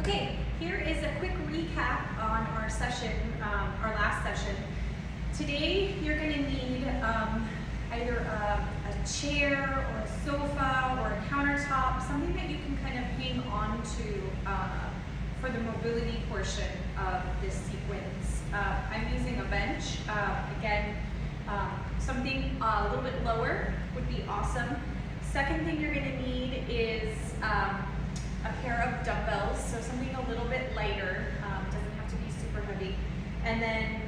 Okay, here is a quick recap on our session, our last session. Today you're going to need either a chair or a sofa or a countertop, something that you can kind of hang on to for the mobility portion of this sequence. I'm using a bench. Again, something a little bit lower would be awesome. Second thing you're going to need is a pair of dumbbells, so something a little bit lighter, doesn't have to be super heavy. And then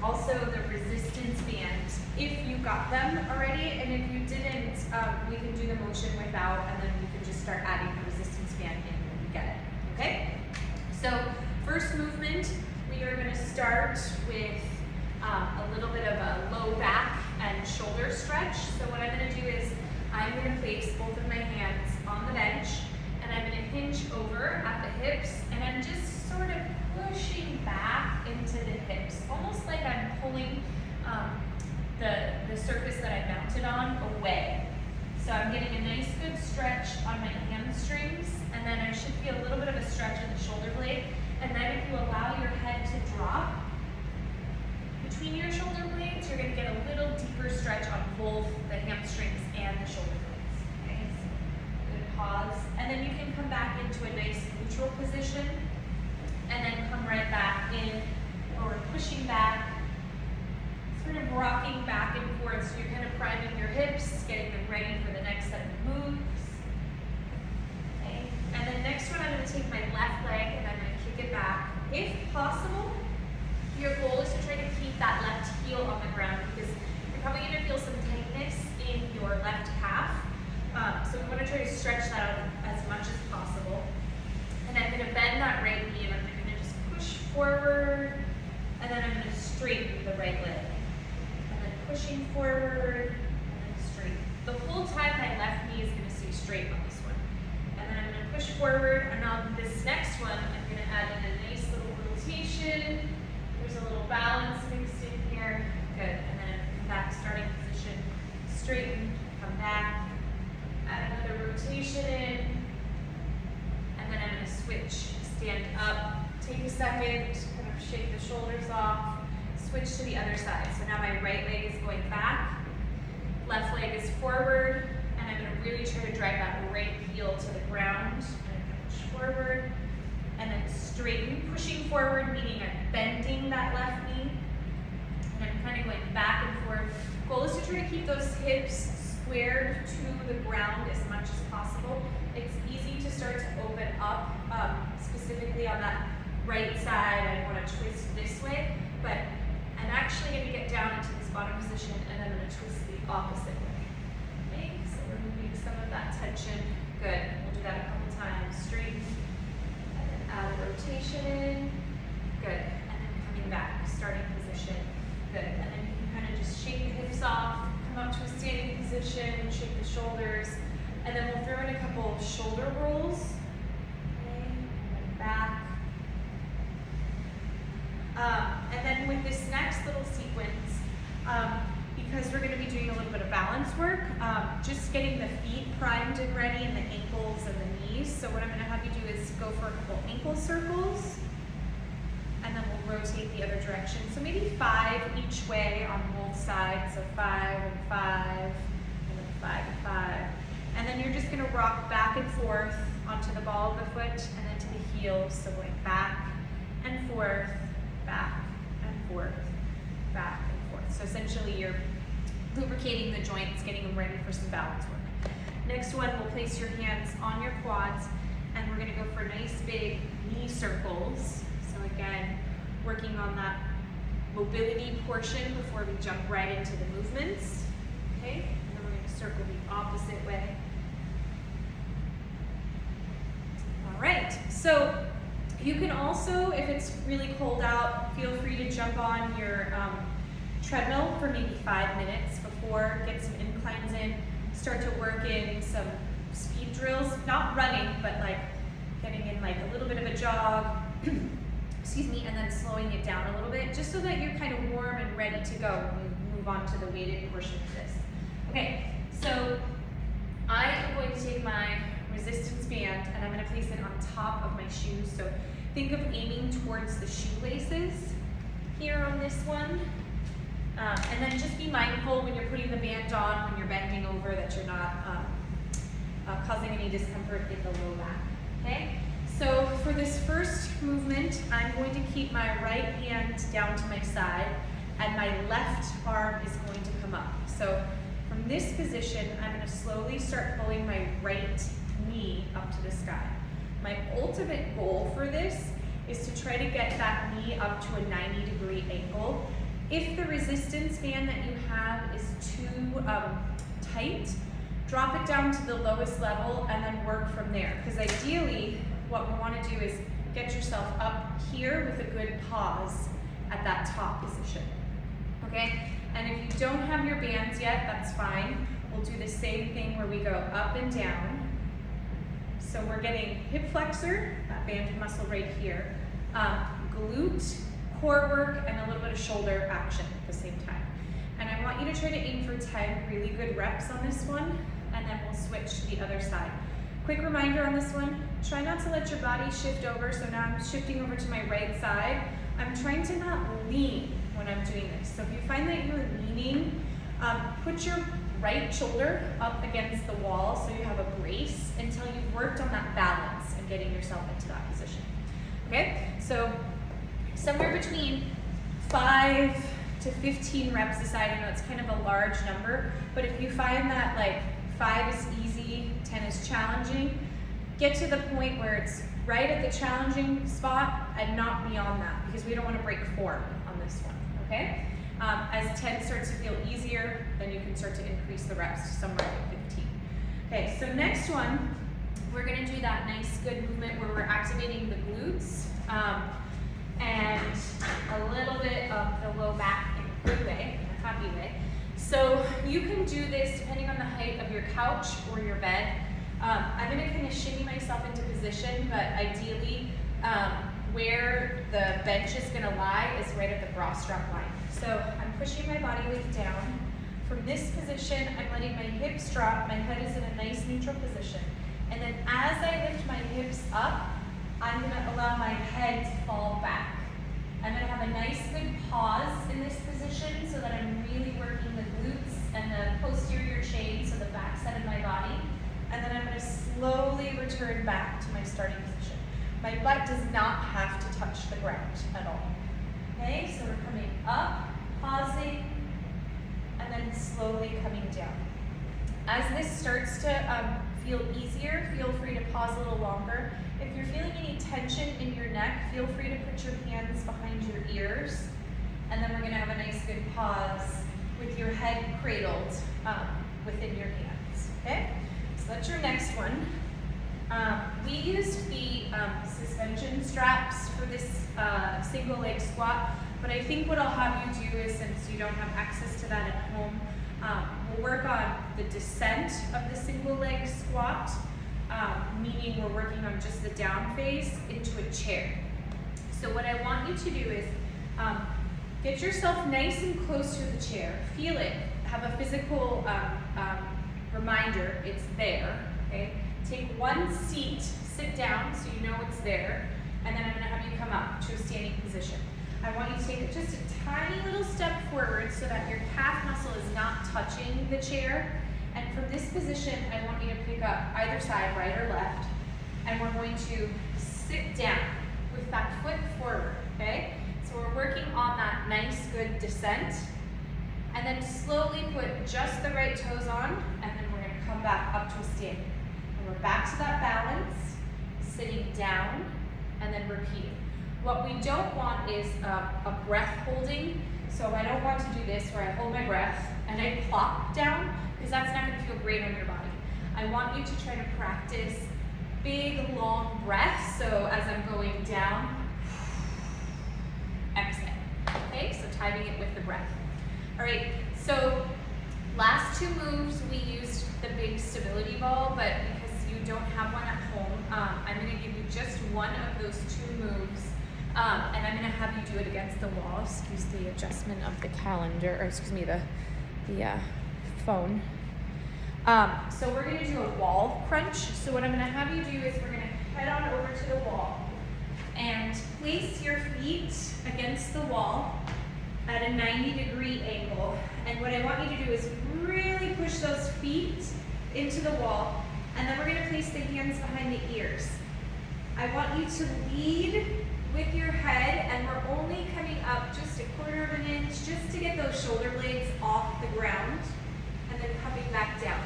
also the resistance bands, if you got them already, and if you didn't, we can do the motion without, and then we can just start adding the resistance band in when we get it, okay? So first movement, we are going to start with a little bit of a low back and shoulder stretch. So what I'm going to do is I'm going to place both of my hands on the bench, and I'm going to hinge over at the hips, and I'm just sort of pushing back into the hips, almost like I'm pulling the surface that I mounted on away. So I'm getting a nice good stretch on my hamstrings, and then I should feel a little bit of a stretch in the shoulder blade. And then if you allow your head to drop between your shoulder blades, you're going to get a little deeper stretch on both the hamstrings and the shoulder blades. Okay, so good pause. And then you can come back into a nice neutral position, and then come right back in, or pushing back, sort of rocking back and forth. So you're kind of priming your hips, getting them ready for the next set of moves. Okay. And then next one, I'm going to take my left leg and I'm going to kick it back. If possible, your goal is to try to keep that left heel on the ground, because you're probably going to feel some tightness in your left calf. So we want to try to stretch that out as much as possible. And I'm going to bend that right knee, and I'm going to just push forward, and then I'm going to straighten the right leg. And then pushing forward, and then straight. The whole time my left knee is going to stay straight on this one. And then I'm going to push forward, and on this next one, I'm going to add in a nice little rotation. There's a little balance mixed in here. Good. And then come back, starting position, straighten, come back, add another rotation in. And then I'm going to switch, stand up, take a second, kind of shake the shoulders off, switch to the other side. So now my right leg is going back, left leg is forward, and I'm going to really try to drive that right heel to the ground. And I'm going to push forward, and then straighten, pushing forward, meaning I'm bending that left knee, and I'm kind of going back and forth. Goal is to try to keep those hips squared to the ground as much as possible. It's easy to start to open up, specifically on that right side. I want to twist this way, but I'm actually going to get down into this bottom position, and I'm going to twist the opposite way. Okay, so we're moving some of that tension. Good. We'll do that a couple times. Straighten, and then add a rotation in. Good. And then coming back, starting position. Good. And then you can kind of just shake the hips off, come up to a standing position, shake the shoulders. And then we'll throw in a couple shoulder rolls. Okay, and then back. And then with this next little sequence, because we're going to be doing a little bit of balance work, just getting the feet primed and ready, and the ankles and the knees. So what I'm going to have you do is go for a couple ankle circles, and then we'll rotate the other direction. So maybe 5 each way on both sides. So 5 and 5, and then 5 and 5. And then you're just going to rock back and forth onto the ball of the foot, and then to the heels. So going back and forth, back and forth, back and forth. So essentially you're lubricating the joints, getting them ready for some balance work. Next one, we'll place your hands on your quads, and we're going to go for nice big knee circles. So again, working on that mobility portion before we jump right into the movements. Okay, and then we're going to circle the opposite way. All right, so you can also, if it's really cold out, feel free to jump on your treadmill for maybe 5 minutes before, get some inclines in, start to work in some speed drills, not running, but like getting in like a little bit of a jog, excuse me, and then slowing it down a little bit, just so that you're kind of warm and ready to go when we move on to the weighted portion of this. Okay, so I am going to take my resistance band and I'm gonna place it on top of my shoes. So think of aiming towards the shoelaces here on this one. And then just be mindful when you're putting the band on, when you're bending over, that you're not causing any discomfort in the low back, okay? So for this first movement, I'm going to keep my right hand down to my side and my left arm is going to come up. So from this position, I'm going to slowly start pulling my right knee up to the sky. My ultimate goal for this is to try to get that knee up to a 90-degree angle. If the resistance band that you have is too tight, drop it down to the lowest level and then work from there. Because ideally, what we want to do is get yourself up here with a good pause at that top position, okay? And if you don't have your bands yet, that's fine. We'll do the same thing where we go up and down. So we're getting hip flexor, that band muscle right here, glute, core work, and a little bit of shoulder action at the same time. And I want you to try to aim for 10 really good reps on this one, and then we'll switch to the other side. Quick reminder on this one, try not to let your body shift over. So now I'm shifting over to my right side. I'm trying to not lean when I'm doing this. So if you find that you're leaning, put your right shoulder up against the wall so you have a brace until you've worked on that balance and getting yourself into that position. Okay, so somewhere between 5 to 15 reps aside. I know it's kind of a large number, but if you find that like 5 is easy, 10 is challenging, get to the point where it's right at the challenging spot and not beyond that, because we don't want to break form on this one, okay? As 10 starts to feel easier, then you can start to increase the reps to somewhere like 15. Okay, so next one, we're going to do that nice good movement where we're activating the glutes and a little bit of the low back in a good way, in a happy way. So you can do this depending on the height of your couch or your bed. I'm going to kind of shimmy myself into position, but ideally where the bench is going to lie is right at the bra strap line. So I'm pushing my body weight down. From this position, I'm letting my hips drop. My head is in a nice neutral position. And then as I lift my hips up, I'm going to allow my head to fall back. I'm going to have a nice good pause in this position so that I'm really working the glutes and the posterior chain, so the back side of my body. And then I'm going to slowly return back to my starting position. My butt does not have to touch the ground at all. Okay, so we're coming up, pausing, and then slowly coming down. As this starts to feel easier, feel free to pause a little longer. If you're feeling any tension in your neck, feel free to put your hands behind your ears. And then we're going to have a nice good pause with your head cradled within your hands. Okay? So that's your next one. We used the suspension straps for this single leg squat, but I think what I'll have you do is, since you don't have access to that at home, we'll work on the descent of the single leg squat, meaning we're working on just the down phase into a chair. So what I want you to do is get yourself nice and close to the chair, feel it, have a physical reminder it's there, okay? Take one seat, sit down so you know it's there, and then I'm going to have you come up to a standing position. I want you to take just a tiny little step forward so that your calf muscle is not touching the chair. And from this position, I want you to pick up either side, right or left, and we're going to sit down with that foot forward, okay? So we're working on that nice, good descent, and then slowly put just the right toes on, and then we're going to come back up to a standing. And we're back to that balance, sitting down, and then repeating. What we don't want is a breath holding. So I don't want to do this where I hold my breath and I plop down, because that's not going to feel great on your body. I want you to try to practice big, long breaths. So as I'm going down, exhale. Okay, so timing it with the breath. All right, so last two moves we used the big stability ball, but because you don't have one at home, I'm going to give you just one of those two moves. And I'm going to have you do it against the wall. Excuse the adjustment of the calendar, or excuse me, the phone. So we're gonna do a wall crunch. So what I'm gonna have you do is we're gonna head on over to the wall and place your feet against the wall at a 90-degree angle. And what I want you to do is really push those feet into the wall, and then we're gonna place the hands behind the ears. I want you to lead with your head, and we're only coming up just a quarter of an inch just to get those shoulder blades off the ground, and then coming back down.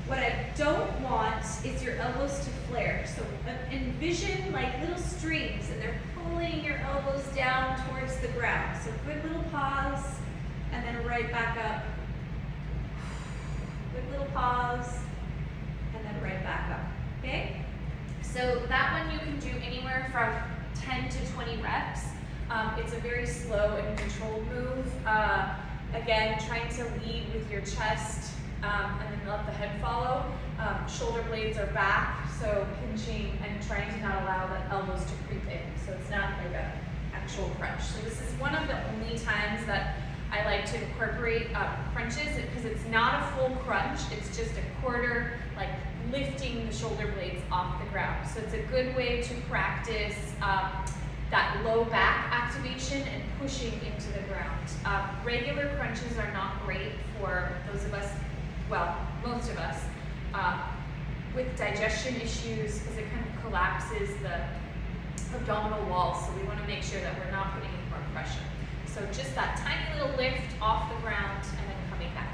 What I don't want is your elbows to flare. So envision like little strings, and they're pulling your elbows down towards the ground. So good little pause, and then right back up. Good little pause, and then right back up, okay? So that one you can do anywhere from 10 to 20 reps. It's a very slow and controlled move. Again, trying to lead with your chest, and then let the head follow. Shoulder blades are back, so pinching and trying to not allow the elbows to creep in. So it's not like an actual crunch. So this is one of the only times that I like to incorporate crunches, because it's not a full crunch, it's just a quarter, like lifting the shoulder blades off the ground. So it's a good way to practice that low back activation and pushing into the ground. Regular crunches are not great for those of us, well, most of us, with digestion issues, because it kind of collapses the abdominal wall. So we want to make sure that we're not putting any more pressure. So just that tiny little lift off the ground and then coming back.